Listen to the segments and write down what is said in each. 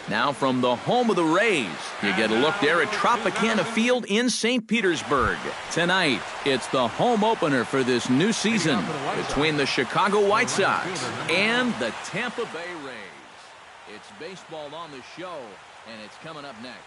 Now from the home of the Rays, you get a look there at Tropicana Field in St. Petersburg. Tonight, it's the home opener for this new season between the Chicago White Sox and the Tampa Bay Rays. It's baseball on the show, and it's coming up next.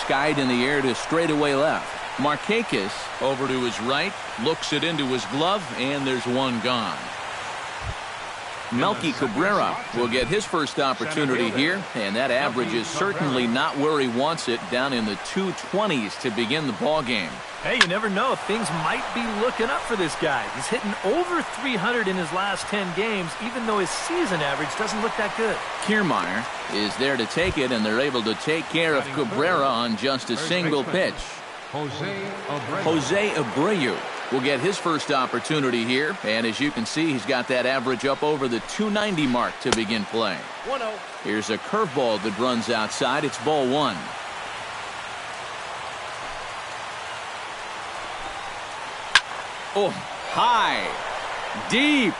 Skied in the air to straightaway left. Markakis over to his right, looks it into his glove, and there's one gone. Melky Cabrera will get his first opportunity here, and that average is certainly not where he wants it, down in the 220s to begin the ball game. Hey, you never know. Things might be looking up for this guy. He's hitting over 300 in his last 10 games, even though his season average doesn't look that good. Kiermaier is there to take it, and they're able to take care of Cabrera on just a single pitch. Jose Abreu will get his first opportunity here, and as you can see, he's got that average up over the 290 mark to begin play. 1-0. Here's a curveball that runs outside. It's ball one. Oh, high, deep.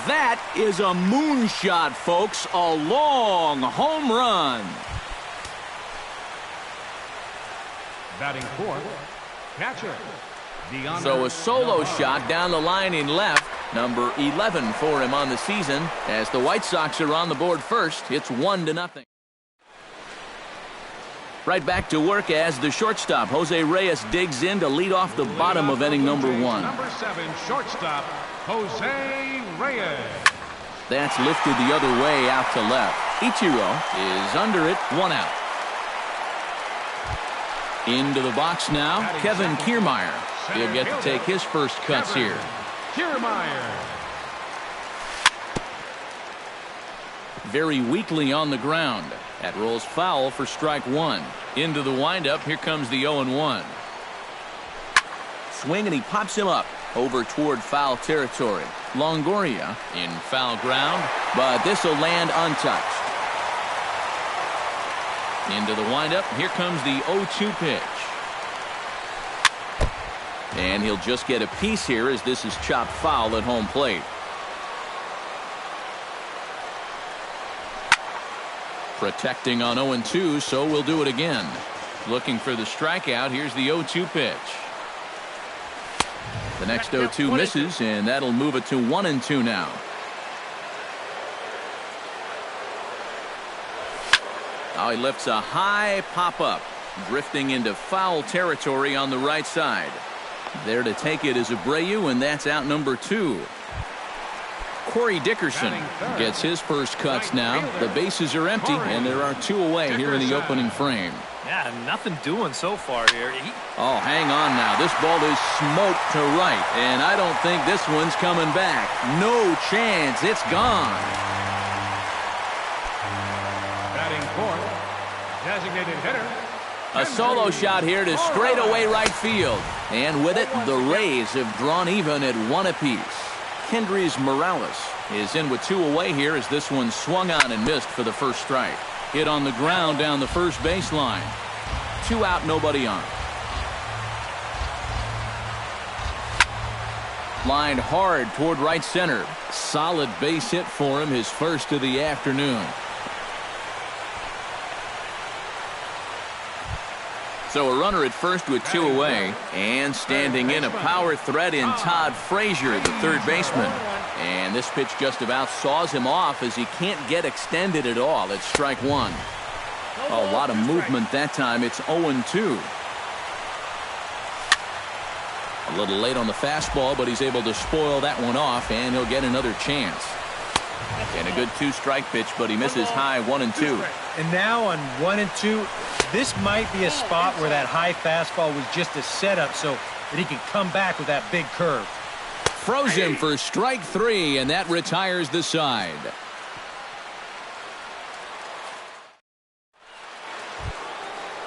That is a moonshot, folks. A long home run. Batting fourth, catcher. So a solo shot down the line in left. Number 11 for him on the season. As the White Sox are on the board first, it's 1-0. Right back to work as the shortstop, Jose Reyes, digs in to lead off the bottom of inning number one. Number 7, shortstop, Jose Reyes. That's lifted the other way out to left. Ichiro is under it, 1 out. Into the box now, Kevin Kiermaier. He'll get to take his first cuts here. Kiermaier. Very weakly on the ground. That rolls foul for strike one. Into the windup, here comes the 0-1. Swing, and he pops him up over toward foul territory. Longoria in foul ground, but this will land untouched. Into the windup, here comes the 0-2 pitch. And he'll just get a piece here as this is chopped foul at home plate. Protecting on 0-2, so we'll do it again. Looking for the strikeout. Here's the 0-2 pitch. The next 0-2 misses, and that'll move it to 1-2 now. Now he lifts a high pop-up, drifting into foul territory on the right side. There to take it is Abreu, and that's out number 2. Corey Dickerson gets his first cuts now. The bases are empty, and there are 2 away here in the opening frame. Yeah, nothing doing so far here. Oh, hang on now. This ball is smoked to right, and I don't think this one's coming back. No chance. It's gone. Batting fourth, designated hitter. A solo shot here to straightaway right field. And with it, the Rays have drawn even at 1 apiece. Kendrys Morales is in with 2 away here as this one swung on and missed for the first strike. Hit on the ground down the first baseline. 2 out, nobody on. Lined hard toward right center. Solid base hit for him, his first of the afternoon. So a runner at first with 2 away, and standing in a power threat in Todd Frazier, the third baseman. And this pitch just about saws him off as he can't get extended at all. It's strike one. A lot of movement that time. It's 0-2. A little late on the fastball, but he's able to spoil that one off, and he'll get another chance. And a good 2-strike pitch, but he misses high 1-2. And now on 1-2, this might be a spot where that high fastball was just a setup so that he can come back with that big curve. Throws him for strike 3, and that retires the side.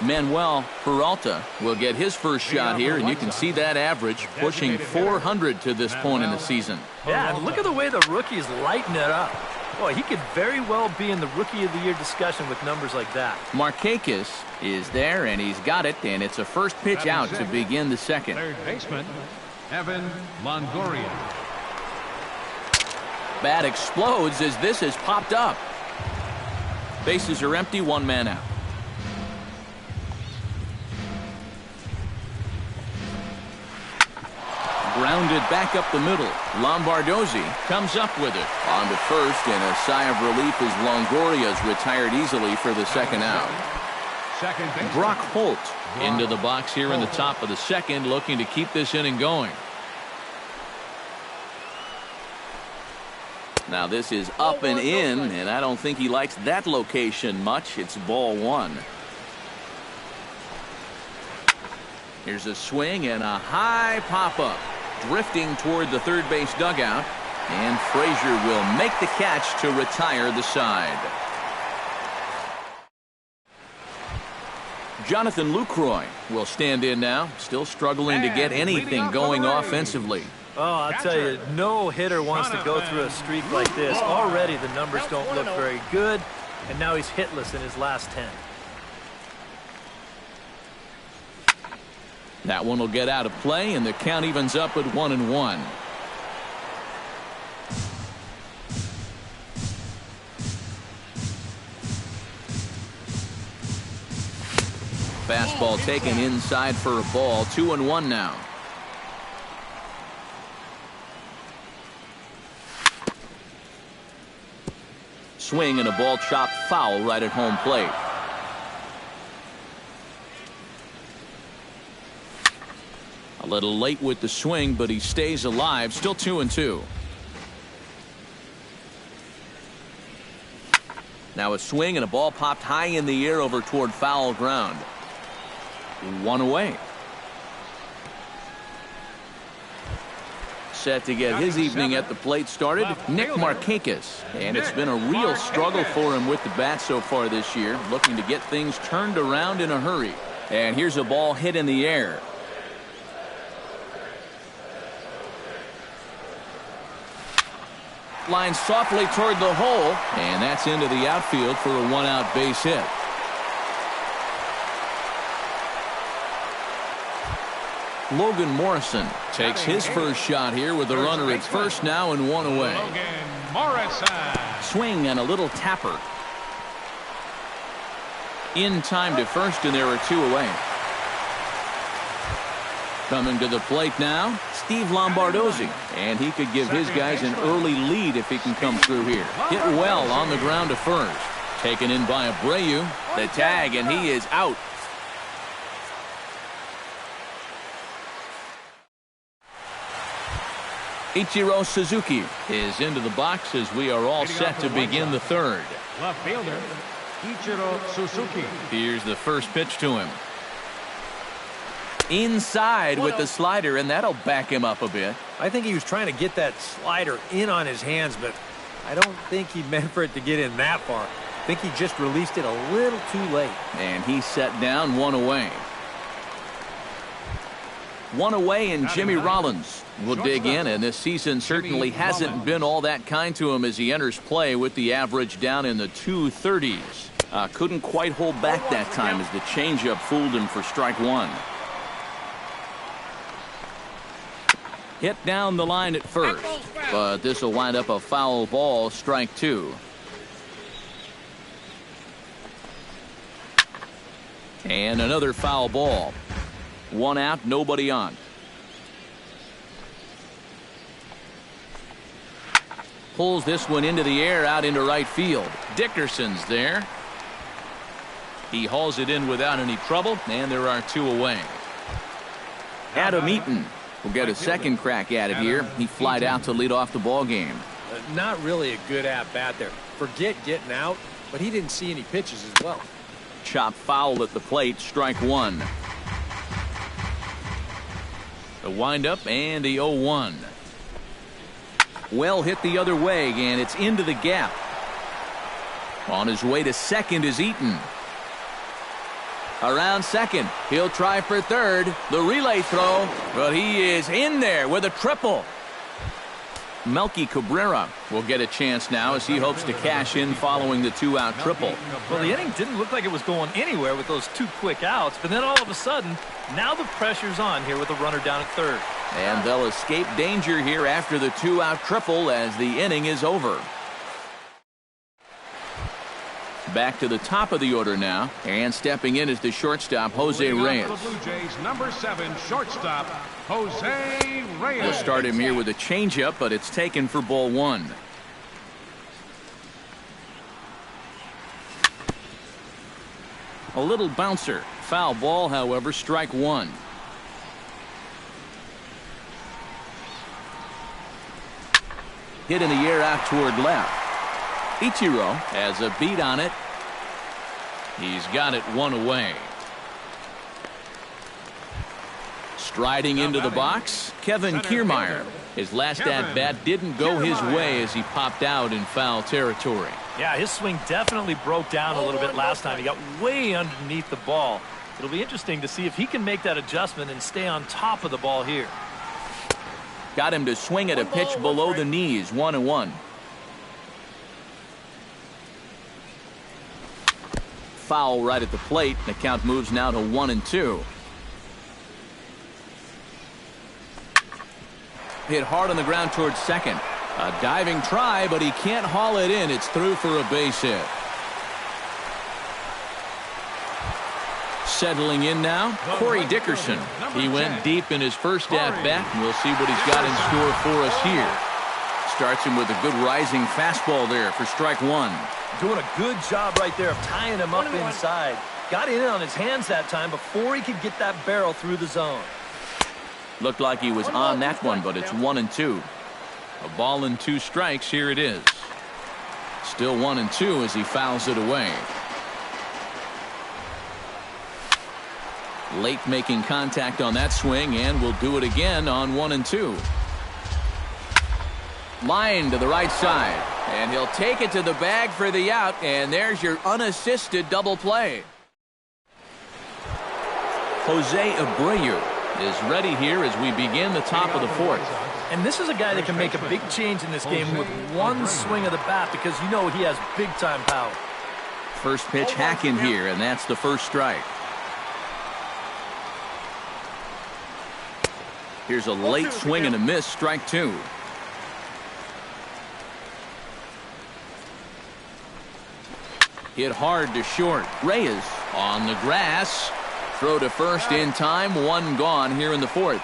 Manuel Peralta will get his first shot here, and you can see that average pushing 400 to this point in the season. Yeah, and look at the way the rookie's lighting it up. Boy, he could very well be in the Rookie of the Year discussion with numbers like that. Markakis is there, and he's got it, and it's a first pitch out to begin the second. Third baseman, Evan Longoria. Bat explodes as this has popped up. Bases are empty, one man out. Grounded back up the middle. Lombardozzi comes up with it. On to first, and a sigh of relief as Longoria's retired easily for the second out. Second baseman, Brock Holt into the box here in the top of the second, looking to keep this inning going. Now this is up and in, and I don't think he likes that location much. It's ball one. Here's a swing and a high pop-up. Drifting toward the third base dugout, and Frazier will make the catch to retire the side. Jonathan Lucroy will stand in now, still struggling to get anything going offensively. Oh, I'll tell you, no hitter wants to go through a streak like this. Already the numbers don't look very good, and now he's hitless in his last 10. That one will get out of play, and the count evens up at 1-1. Fastball taken inside for a ball. 2-1 now. Swing and a ball chopped foul right at home plate. A little late with the swing, but he stays alive. Still 2-2. Now a swing and a ball popped high in the air over toward foul ground. One away. Set to get his evening at the plate started, Nick Markakis. And it's been a real struggle for him with the bat so far this year, looking to get things turned around in a hurry. And here's a ball hit in the air. Line softly toward the hole, and that's into the outfield for a one-out base hit. Logan Morrison takes his first shot here with a runner at first now and one away. Logan Morrison. Swing and a little tapper. In time to first, and there are two away. Coming to the plate now, Steve Lombardozzi, and he could give his guys an early lead if he can come through here. Hit well on the ground to first. Taken in by Abreu. The tag, and he is out. Ichiro Suzuki is into the box as we are all set to begin the third. Left fielder, Ichiro Suzuki. Here's the first pitch to him. Inside with the slider, and that'll back him up a bit. I think he was trying to get that slider in on his hands, but I don't think he meant for it to get in that far. I think he just released it a little too late. And he's set down, one away. One away, and Jimmy Rollins will dig in, and this season certainly hasn't been all that kind to him as he enters play with the average down in the 230s. Couldn't quite hold back that time as the changeup fooled him for strike one. Hit down the line at first, but this will wind up a foul ball, strike two. And another foul ball. One out, nobody on. Pulls this one into the air out into right field. Dickerson's there. He hauls it in without any trouble, and there are two away. Adam Eaton will get a second crack at it here. He flied out to lead off the ball game. Not really a good at-bat there. Forget getting out, but he didn't see any pitches as well. Chop foul at the plate, strike one. The windup and the 0-1. Well hit the other way, and it's into the gap. On his way to second is Eaton. Around second. He'll try for third. The relay throw, but he is in there with a triple. Melky Cabrera will get a chance now as he hopes to cash in following the two-out triple. Well, the inning didn't look like it was going anywhere with those 2 quick outs, but then all of a sudden, now the pressure's on here with a runner down at third. And they'll escape danger here after the two-out triple as the inning is over. Back to the top of the order now, and stepping in is the shortstop, Jose Reyes. The Blue Jays, number 7, shortstop, Jose Reyes. We'll start him here with a changeup, but it's taken for ball 1. A little bouncer. Foul ball, however, strike 1. Hit in the air out toward left. Ichiro has a beat on it. He's got it 1 away. Striding into the box, Kevin Kiermaier. His last at-bat didn't go his way as he popped out in foul territory. Yeah, his swing definitely broke down a little bit last time. He got way underneath the ball. It'll be interesting to see if he can make that adjustment and stay on top of the ball here. Got him to swing at a pitch below the knees, 1-1. Foul right at the plate. The count moves now to 1-2. Hit hard on the ground towards second. A diving try, but he can't haul it in. It's through for a base hit. Settling in now, Corey Dickerson. He went deep in his first at-bat, and we'll see what he's got in store for us here. Starts him with a good rising fastball there for strike 1. Doing a good job right there of tying him up inside. Got in on his hands that time before he could get that barrel through the zone. Looked like he was on that one, but it's 1-2. A ball and 2 strikes. Here it is. Still 1-2 as he fouls it away. Late making contact on that swing, and will do it again on 1-2. Line to the right side, and he'll take it to the bag for the out, and there's your unassisted double play. Jose Abreu is ready here as we begin the top of the 4th. And this is a guy that can make a big change in this game with one swing of the bat, because you know he has big-time power. First pitch hacking here, and that's the first strike. Here's a late swing and a miss, strike 2. Hit hard to short. Reyes on the grass. Throw to first in time. 1 gone here in the 4th.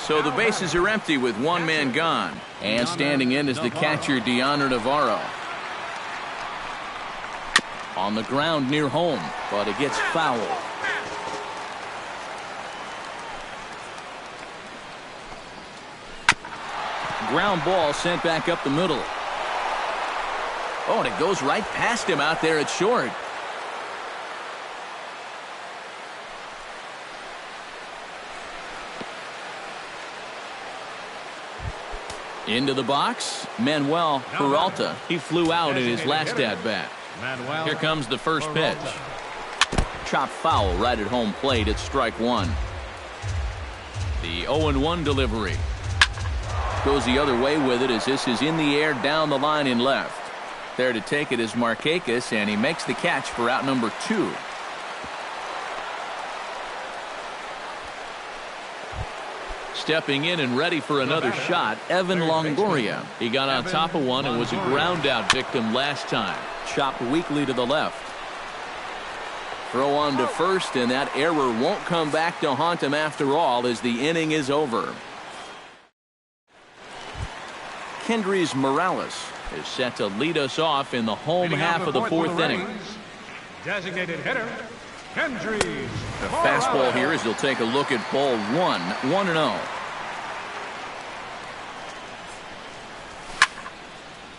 So the bases are empty with 1 man gone. And standing in is the catcher, Deaner Navarro. On the ground near home, but it gets fouled. Ground ball sent back up the middle. Oh, and it goes right past him out there at short. Into the box, Manuel Peralta. He flew out in his last at-bat. Here comes the first pitch. Chop foul right at home plate. It's strike 1. The 0-1 delivery. Goes the other way with it as this is in the air down the line in left. There to take it is Markakis, and he makes the catch for out number 2. Stepping in and ready for another shot, Evan Longoria. He got on top of one and was a ground out victim last time. Chopped weakly to the left. Throw on to first, and that error won't come back to haunt him after all as the inning is over. Kendrys Morales is set to lead us off in the home half of the 4th inning. Designated hitter, Kendrys. The fastball here as he'll take a look at ball 1, 1-0.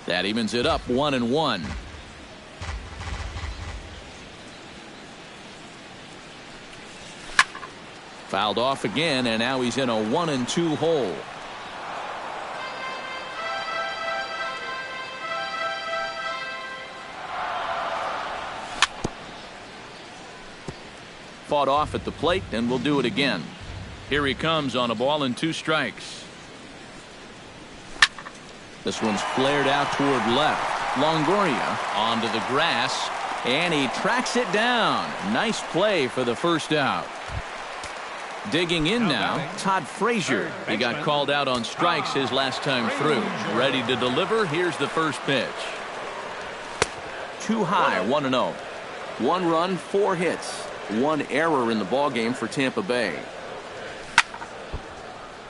That evens it up 1-1. Fouled off again, and now he's in a 1-2 hole. Fought off at the plate and will do it again. Here he comes on a ball and 2 strikes. This one's flared out toward left. Longoria onto the grass, and he tracks it down. Nice play for the first out. Digging in now, Todd Frazier. He got called out on strikes his last time through. Ready to deliver. Here's the first pitch. Too high, 1-0. 1 run, 4 hits. 1 error in the ballgame for Tampa Bay.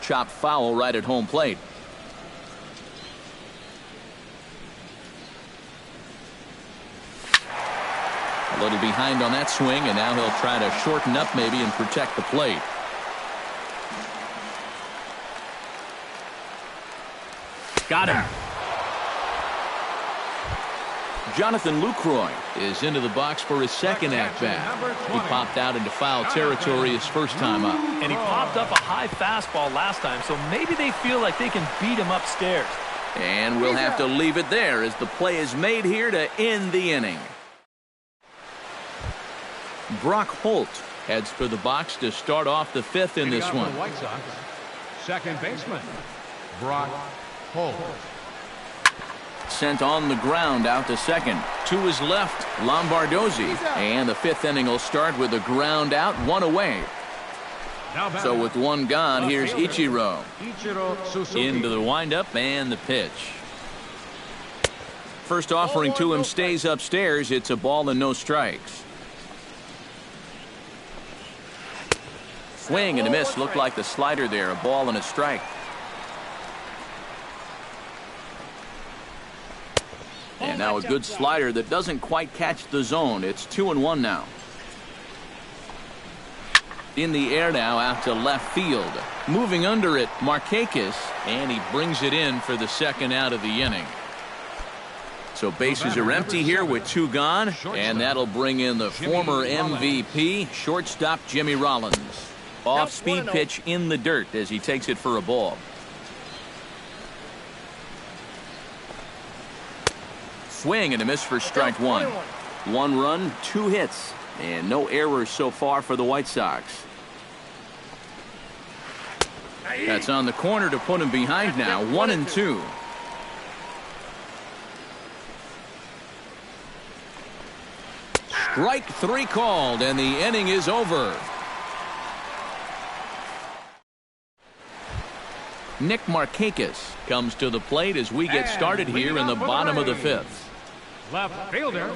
Chopped foul right at home plate. A little behind on that swing, and now he'll try to shorten up maybe and protect the plate. Got him. Jonathan Lucroy is into the box for his second at-bat. He popped out into foul territory his first time up. And he popped up a high fastball last time, so maybe they feel like they can beat him upstairs. And we'll have to leave it there as the play is made here to end the inning. Brock Holt heads for the box to start off the 5th in this one. White Sox, second baseman, Brock Holt. Sent on the ground out to second. To his left, Lombardozzi. And the 5th inning will start with a ground out, 1 away. So with 1 gone, here's Ichiro. Into the windup and the pitch. First offering to him stays upstairs. It's a ball and no strikes. Swing and a miss. Looked like the slider there. A ball and a strike. And now a good slider that doesn't quite catch the zone. It's 2-1 now. In the air now out to left field. Moving under it, Markakis, and he brings it in for the second out of the inning. So bases are empty here with 2 gone, and that'll bring in the former MVP, shortstop Jimmy Rollins. Off-speed pitch in the dirt as he takes it for a ball. Swing and a miss for strike 1. 1 run, 2 hits, and no errors so far for the White Sox. That's on the corner to put him behind now. 1-2. Strike 3 called, and the inning is over. Nick Markakis comes to the plate as we get started here in the bottom of the 5th. Left fielder,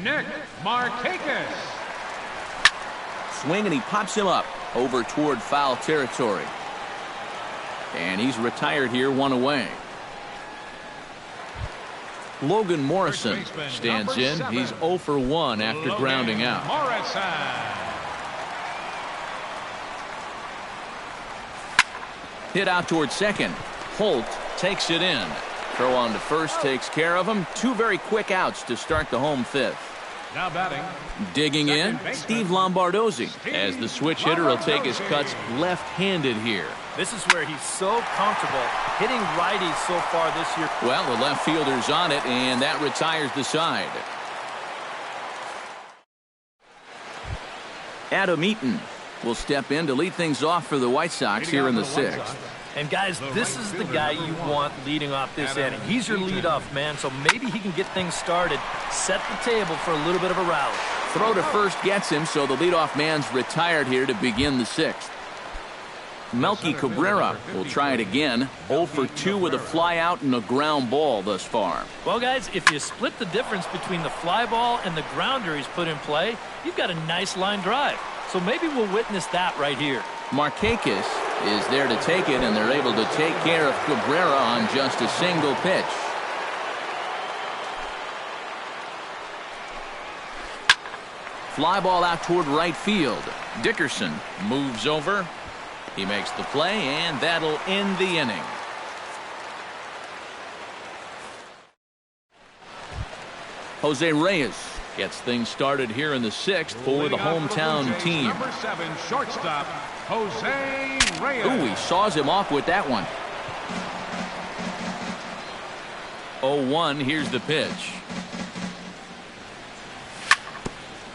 Nick Markakis. Swing and he pops him up over toward foul territory. And he's retired here, 1 away. Logan Morrison stands in. He's 0 for 1 after grounding out. Hit out toward second. Holt takes it in. Throw on to first takes care of him. 2 very quick outs to start the home 5th. Now batting. Digging in, Steve Lombardozzi, as the switch hitter will take his cuts left-handed here. This is where he's so comfortable hitting righties so far this year. Well, the left fielder's on it, and that retires the side. Adam Eaton will step in to lead things off for the White Sox here in the 6th. And guys, this is the guy you want leading off this inning. He's your leadoff man, so maybe he can get things started, set the table for a little bit of a rally. Throw to first gets him, so the leadoff man's retired here to begin the 6th. Melky Cabrera will try it again. 0 for 2 with a fly out and a ground ball thus far. Well, guys, if you split the difference between the fly ball and the grounder he's put in play, you've got a nice line drive. So maybe we'll witness that right here. Markakis is there to take it, and they're able to take care of Cabrera on just a single pitch. Fly ball out toward right field. Dickerson moves over. He makes the play, and that'll end the inning. Jose Reyes gets things started here in the 6th for the hometown team. Number 7, shortstop, Jose Reyes. Ooh, he saws him off with that one. 0-1, here's the pitch.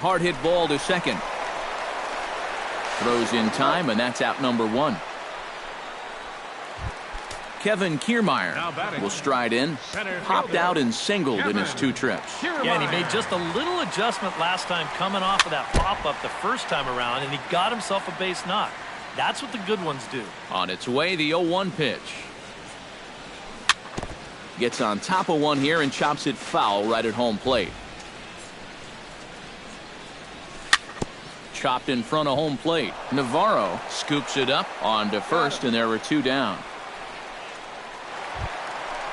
Hard hit ball to second. Throws in time, and that's out number 1. Kevin Kiermaier will stride in. Popped out and singled in his 2 trips. Yeah, and he made just a little adjustment last time coming off of that pop-up the first time around, and he got himself a base knock. That's what the good ones do. On its way, the 0-1 pitch. Gets on top of one here and chops it foul right at home plate. Chopped in front of home plate. Navarro scoops it up onto first, and there are 2 down.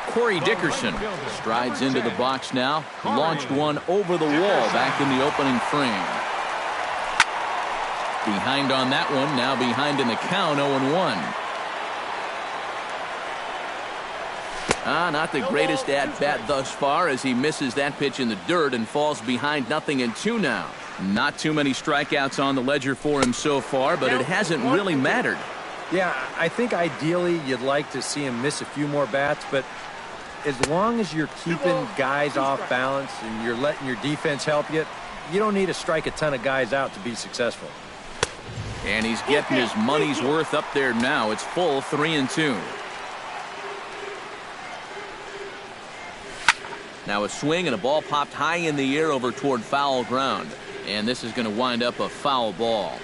Corey Dickerson strides into the box now. Launched one over the wall back in the opening frame. Behind on that one, now behind in the count, 0-1. Not the greatest at-bat thus far as he misses that pitch in the dirt and falls behind 0-2 now. Not too many strikeouts on the ledger for him so far, but it hasn't really mattered. Yeah, I think ideally you'd like to see him miss a few more bats, but as long as you're keeping guys off balance and you're letting your defense help you, you don't need to strike a ton of guys out to be successful. And he's getting his money's worth up there now. It's full 3-2. Now a swing and a ball popped high in the air over toward foul ground. And this is going to wind up a foul ball.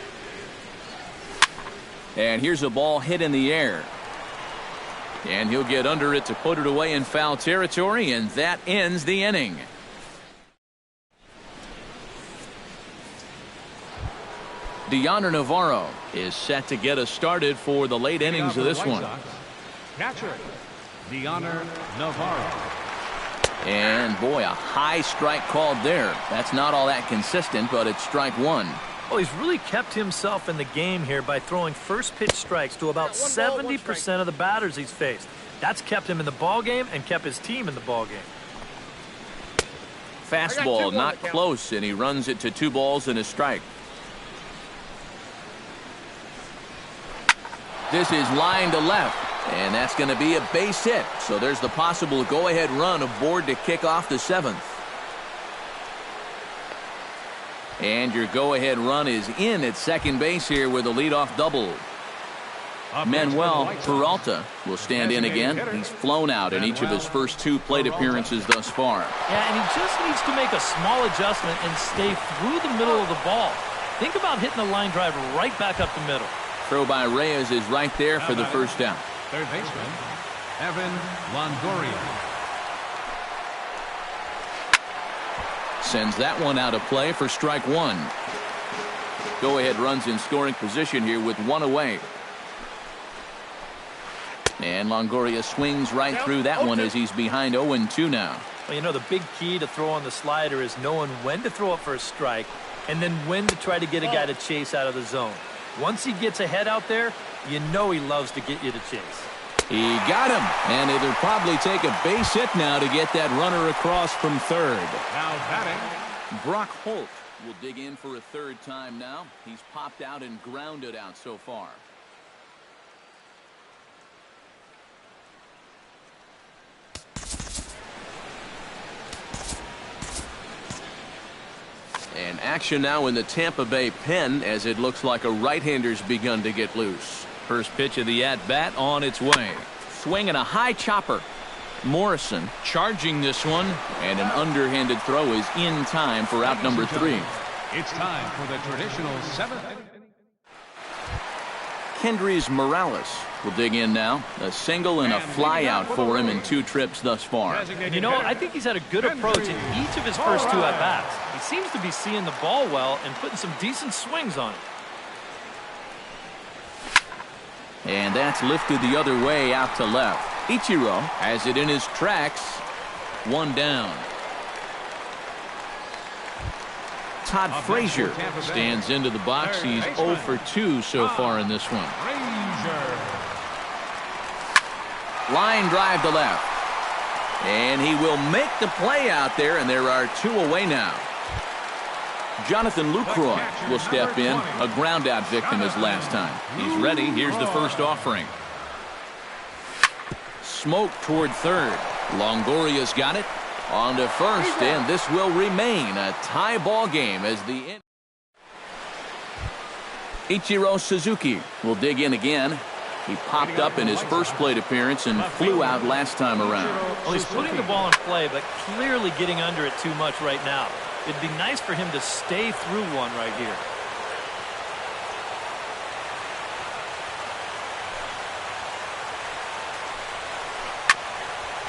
And here's a ball hit in the air. And he'll get under it to put it away in foul territory, and that ends the inning. Deoner Navarro is set to get us started for the late innings of this one. Catcher, Deoner Navarro. And boy, a high strike called there. That's not all that consistent, but it's strike 1. Well, he's really kept himself in the game here by throwing first pitch strikes to about 70% of the batters he's faced. That's kept him in the ball game and kept his team in the ball game. Fastball not close, and he runs it to 2 balls and a strike. This is line to left, and that's going to be a base hit. So there's the possible go-ahead run aboard to kick off the 7th. And your go-ahead run is in at second base here with a leadoff double. Manuel Peralta will stand in again. He's flown out in each of his first 2 plate appearances thus far. Yeah, and he just needs to make a small adjustment and stay through the middle of the ball. Think about hitting a line drive right back up the middle. Throw by Reyes is right there for the first down. Third baseman, Evan Longoria. Sends that one out of play for strike 1. Go-ahead runs in scoring position here with 1 away. And Longoria swings right through that one as he's behind 0-2 now. Well, you know, the big key to throw on the slider is knowing when to throw it for a strike and then when to try to get a guy to chase out of the zone. Once he gets ahead out there, you know he loves to get you to chase. He got him, and it'll probably take a base hit now to get that runner across from third. Now batting, Brock Holt will dig in for a 3rd time now. He's popped out and grounded out so far. And action now in the Tampa Bay pen as it looks like a right-hander's begun to get loose. First pitch of the at-bat on its way. Swing and a high chopper. Morrison charging this one, and an underhanded throw is in time for out number 3. it's time for the traditional 7th inning. Kendrys Morales will dig in now. A single and a fly out for him in 2 trips thus far. You know, I think he's had a good approach in each of his first 2 at-bats. He seems to be seeing the ball well and putting some decent swings on it. And that's lifted the other way out to left. Ichiro has it in his tracks. 1 down. Todd Frazier stands into the box. He's 0 for 2 so far in this one. Line drive to left. And he will make the play out there, and there are 2 away now. Jonathan Lucroy will step in, a ground out victim his last time. He's ready. Here's the first offering. Smoke toward third. Longoria's got it. On to first, and this will remain a tie ball game as the Ichiro Suzuki will dig in again. He popped up in his first plate appearance and flew out last time around. Well, he's putting the ball in play, but clearly getting under it too much right now. It'd be nice for him to stay through one right here.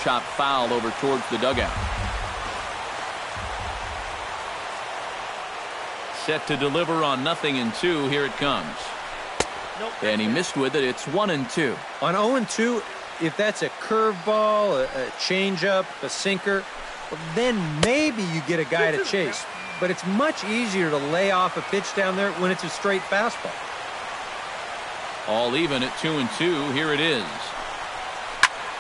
Chop foul over towards the dugout. Set to deliver on 0-2. Here it comes. And he missed with it. It's 1-2. On 0-2, if that's a curveball, a changeup, a sinker, well, then maybe you get a guy to chase. But it's much easier to lay off a pitch down there when it's a straight fastball. All even at 2-2. Here it is.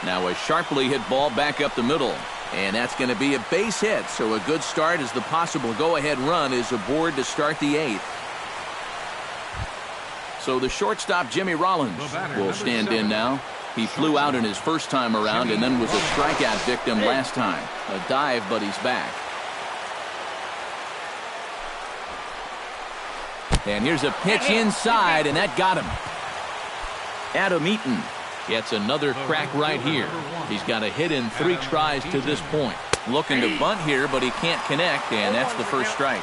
Now a sharply hit ball back up the middle. And that's going to be a base hit. So a good start as the possible go-ahead run is aboard to start the 8th. So the shortstop, Jimmy Rollins, will stand in now. He flew out in his first time around and then was a strikeout victim last time. A dive, but he's back. And here's a pitch inside, and that got him. Adam Eaton gets another crack right here. He's got a hit in 3 tries to this point. Looking to bunt here, but he can't connect, and that's the first strike.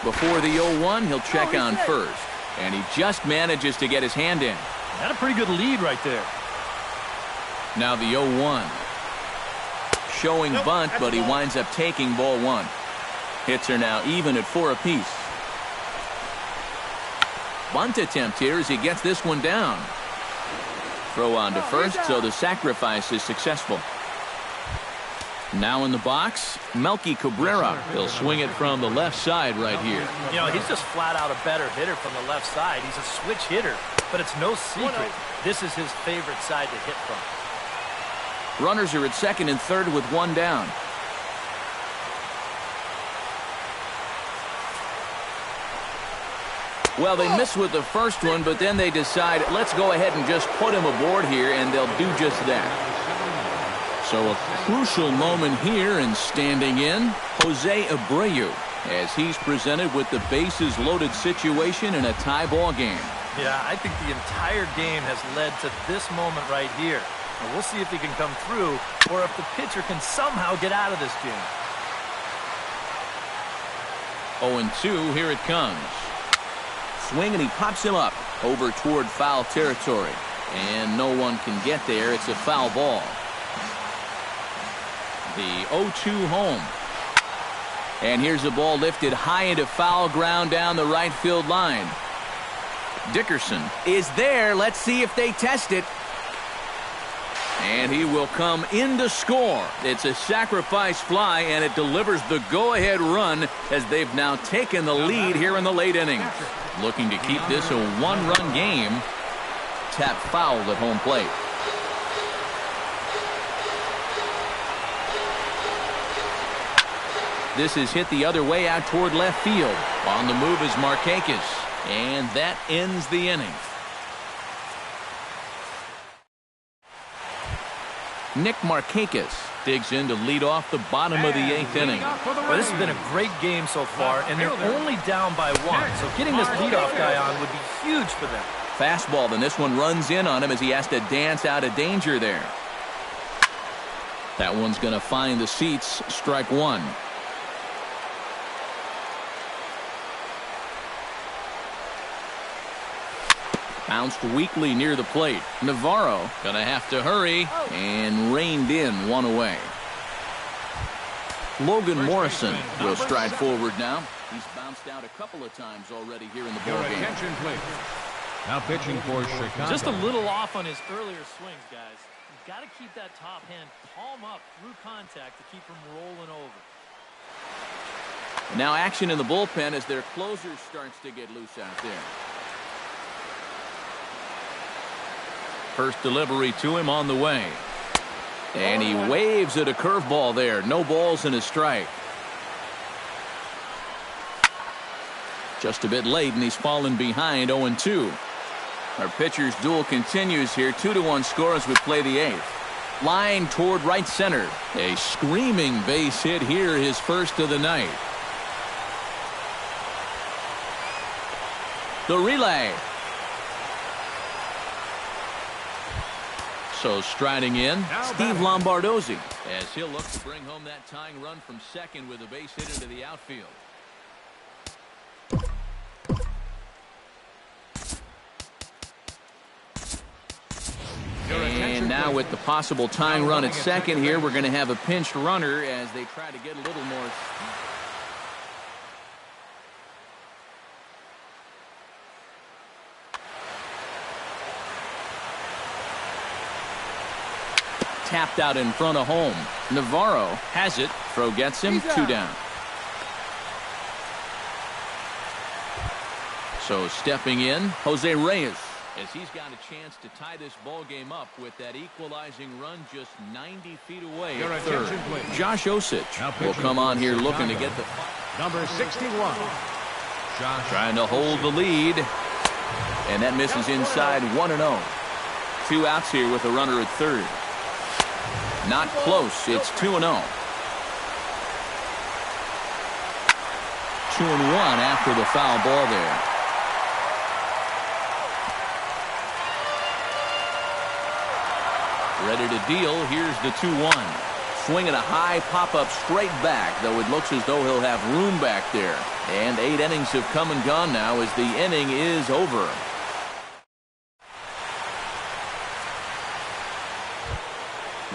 Before the 0-1, he'll check on first. And he just manages to get his hand in. Got a pretty good lead right there. Now the 0-1. Showing bunt, but he winds up taking ball 1. Hits are now even at 4 apiece. Bunt attempt here as he gets this one down. Throw on to first, so the sacrifice is successful. Now in the box, Melky Cabrera. He'll swing it from the left side right here. You know, he's just flat out a better hitter from the left side. He's a switch hitter, but it's no secret. This is his favorite side to hit from. Runners are at second and third with 1 down. Well, they miss with the first one, but then they decide, let's go ahead and just put him aboard here, and they'll do just that. So a crucial moment here, and standing in, Jose Abreu, as he's presented with the bases loaded situation in a tie ball game. Yeah, I think the entire game has led to this moment right here. And we'll see if he can come through, or if the pitcher can somehow get out of this game. 0-2, here it comes. Swing, and he pops him up over toward foul territory. And no one can get there. It's a foul ball. The 0-2 home. And here's a ball lifted high into foul ground down the right field line. Dickerson is there. Let's see if they test it. And he will come in to score. It's a sacrifice fly, and it delivers the go-ahead run as they've now taken the lead here in the late innings. Looking to keep this a 1-run game. Tap foul at home plate. This is hit the other way out toward left field. On the move is Markakis. And that ends the inning. Nick Markakis digs in to lead off the bottom of the 8th inning. Well, this has been a great game so far, and they're only down by 1. So getting this leadoff guy on would be huge for them. Fastball, then this one runs in on him as he has to dance out of danger there. That one's going to find the seats. Strike 1. Bounced weakly near the plate. Navarro gonna have to hurry and reined in 1 away. Logan Morrison will stride forward now. He's bounced out a couple of times already here in the ball game. Attention, please. Now pitching for Chicago. Just a little off on his earlier swings, guys. You've got to keep that top hand palm up through contact to keep him rolling over. Now action in the bullpen as their closer starts to get loose out there. First delivery to him on the way. And he waves at a curveball there. No balls and a strike. Just a bit late, and he's fallen behind 0-2. Our pitcher's duel continues here. 2-1 score as we play the 8th. Line toward right center. A screaming base hit here, his first of the night. The relay. So striding in, Steve Lombardozzi, as he'll look to bring home that tying run from second with a base hit into the outfield. And now with the possible tying run at second here, we're going to have a pinched runner as they try to get a little more. Tapped out in front of home. Navarro has it. Throw gets him. 2 down. So stepping in, Jose Reyes, as he's got a chance to tie this ball game up with that equalizing run just 90 feet away at third. Josh Osich will come on here looking to get the number 61. Trying to hold the lead, and that misses inside. 1-0. 2 outs here with a runner at third. Not close. It's 2-0. 2-1 after the foul ball there. Ready to deal. Here's the 2-1. Swinging a high pop-up straight back, though it looks as though he'll have room back there. And 8 innings have come and gone now as the inning is over.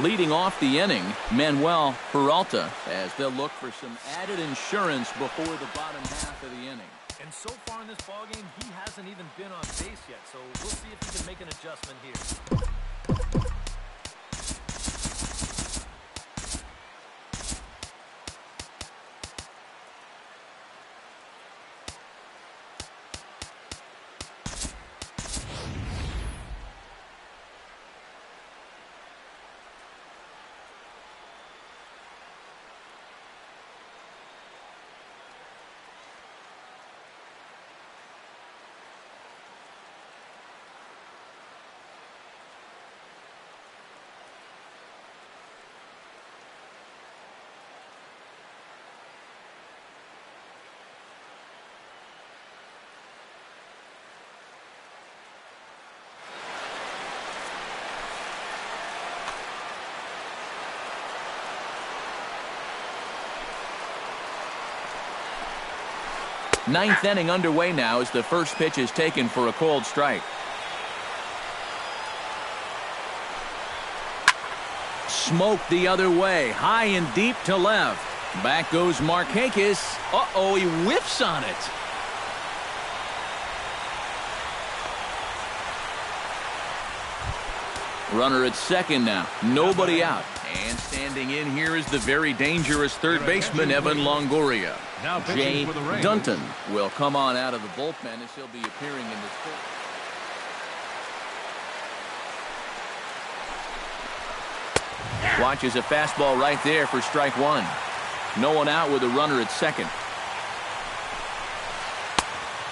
Leading off the inning, Manuel Peralta, as they'll look for some added insurance before the bottom half of the inning. And so far in this ballgame, he hasn't even been on base yet, so we'll see if he can make an adjustment here. Ninth inning underway now as the first pitch is taken for a called strike. Smoked the other way, high and deep to left. Back goes Markakis. Uh-oh, he whiffs on it. Runner at second now, nobody out. And standing in here is the very dangerous third baseman, Evan Longoria. Jay Dunton will come on out of the bullpen as he'll be appearing in this field. Watches a fastball right there for strike one. No one out with a runner at second.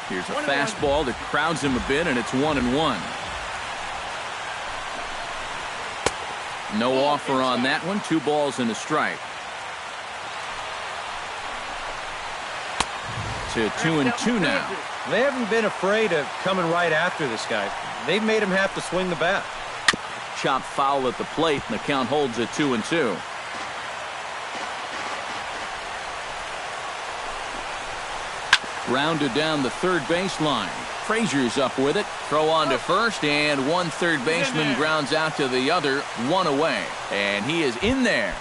Here's a fastball that crowds him a bit, and it's 1-1. No offer on that one. 2 balls and a strike. To 2-2 now. They haven't been afraid of coming right after this guy. They've made him have to swing the bat. Chop foul at the plate, and the count holds at 2-2. Grounded down the third baseline. Frazier's up with it. Throw on to first, and one third baseman grounds out to the other. 1 away, and he is in there.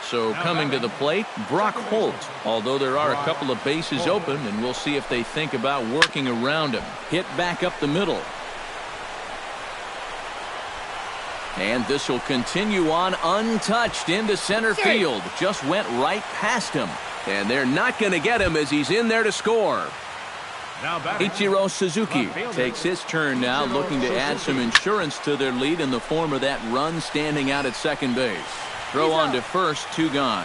So coming to the plate, Brock Holt. Although there are a couple of bases open, and we'll see if they think about working around him. Hit back up the middle. And this will continue on untouched into center field. Just went right past him. And they're not going to get him as he's in there to score. Ichiro Suzuki takes his turn now, looking to add some insurance to their lead in the form of that run standing out at second base. Throw on to first, 2 gone.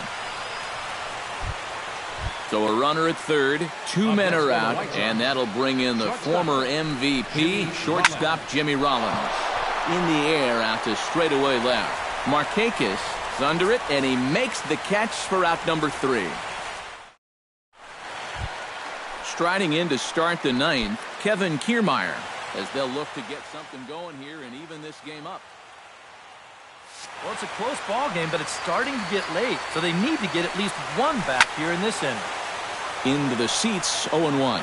So a runner at third, 2 men are out, and that'll bring in the former MVP, shortstop Jimmy Rollins. in the air out to straightaway left. Markakis is under it, and he makes the catch for out number 3. Striding in to start the 9th, Kevin Kiermaier, as they'll look to get something going here and even this game up. Well, it's a close ball game, but it's starting to get late, so they need to get at least one back here in this inning. Into the seats, 0-1.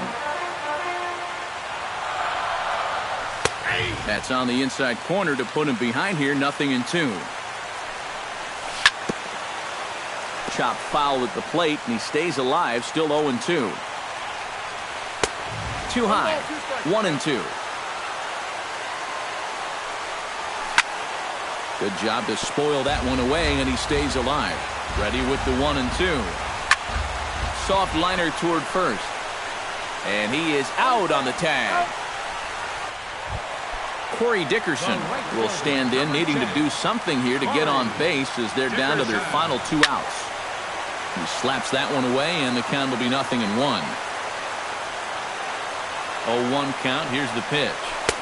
That's on the inside corner to put him behind here, 0-2. Chop foul at the plate, and he stays alive, still 0-2. Too high, 1-2. Good job to spoil that one away, and he stays alive. Ready with the 1-2. Soft liner toward first. And he is out on the tag. Corey Dickerson will stand in, needing to do something here to get on base as they're down to their final 2 outs. He slaps that one away, and the count will be 0-1. 0-1 count. Here's the pitch.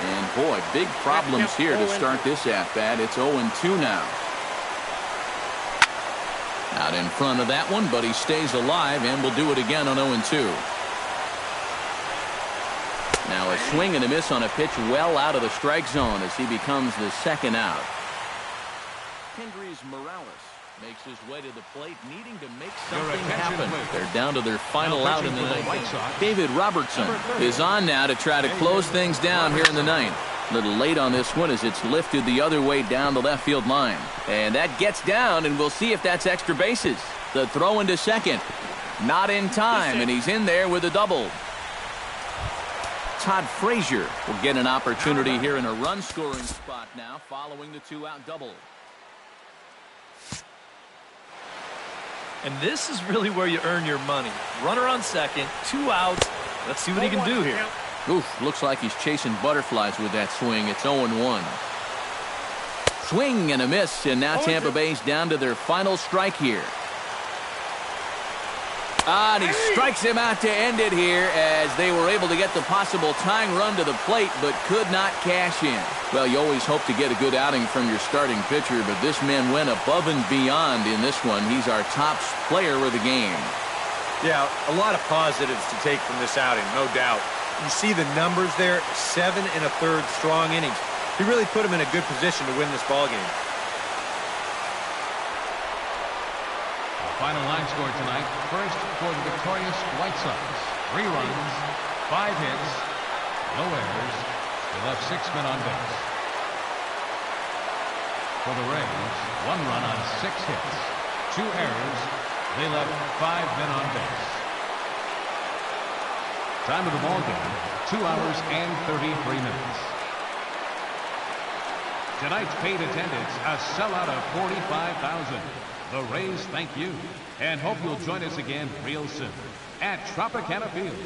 And boy, big problems here to start this at-bat. It's 0-2 now. Out in front of that one, but he stays alive and will do it again on 0-2. Now a swing and a miss on a pitch well out of the strike zone as he becomes the 2nd out. Hendrys Morales makes his way to the plate, neading to make something happen. They're down to their final out in the 9th. David Robertson is on now to try to close things down here in the 9th. A little late on this one as it's lifted the other way down the left field line. And that gets down, and we'll see if that's extra bases. The throw into second. Not in time, and he's in there with a double. Todd Frazier will get an opportunity here in a run-scoring spot now following the 2-out double. And this is really where you earn your money. Runner on second, 2 outs. Let's see what he can do here. Oof, looks like he's chasing butterflies with that swing. It's 0-1. Swing and a miss, and now Tampa Bay's down to their final strike here. And he strikes him out to end it here as they were able to get the possible tying run to the plate but could not cash in. Well, you always hope to get a good outing from your starting pitcher, but this man went above and beyond in this one. He's our top player of the game. Yeah, a lot of positives to take from this outing, no doubt. You see the numbers there, 7 1/3 strong innings. He really put him in a good position to win this ball game. Final line score tonight. First for the victorious White Sox. 3 runs, 5 hits, no errors. They left 6 men on base. For the Rays, 1 run on 6 hits, 2 errors. They left 5 men on base. Time of the ball game, 2 hours and 33 minutes. Tonight's paid attendance, a sellout of 45,000. The Rays thank you and hope you'll join us again real soon at Tropicana Field.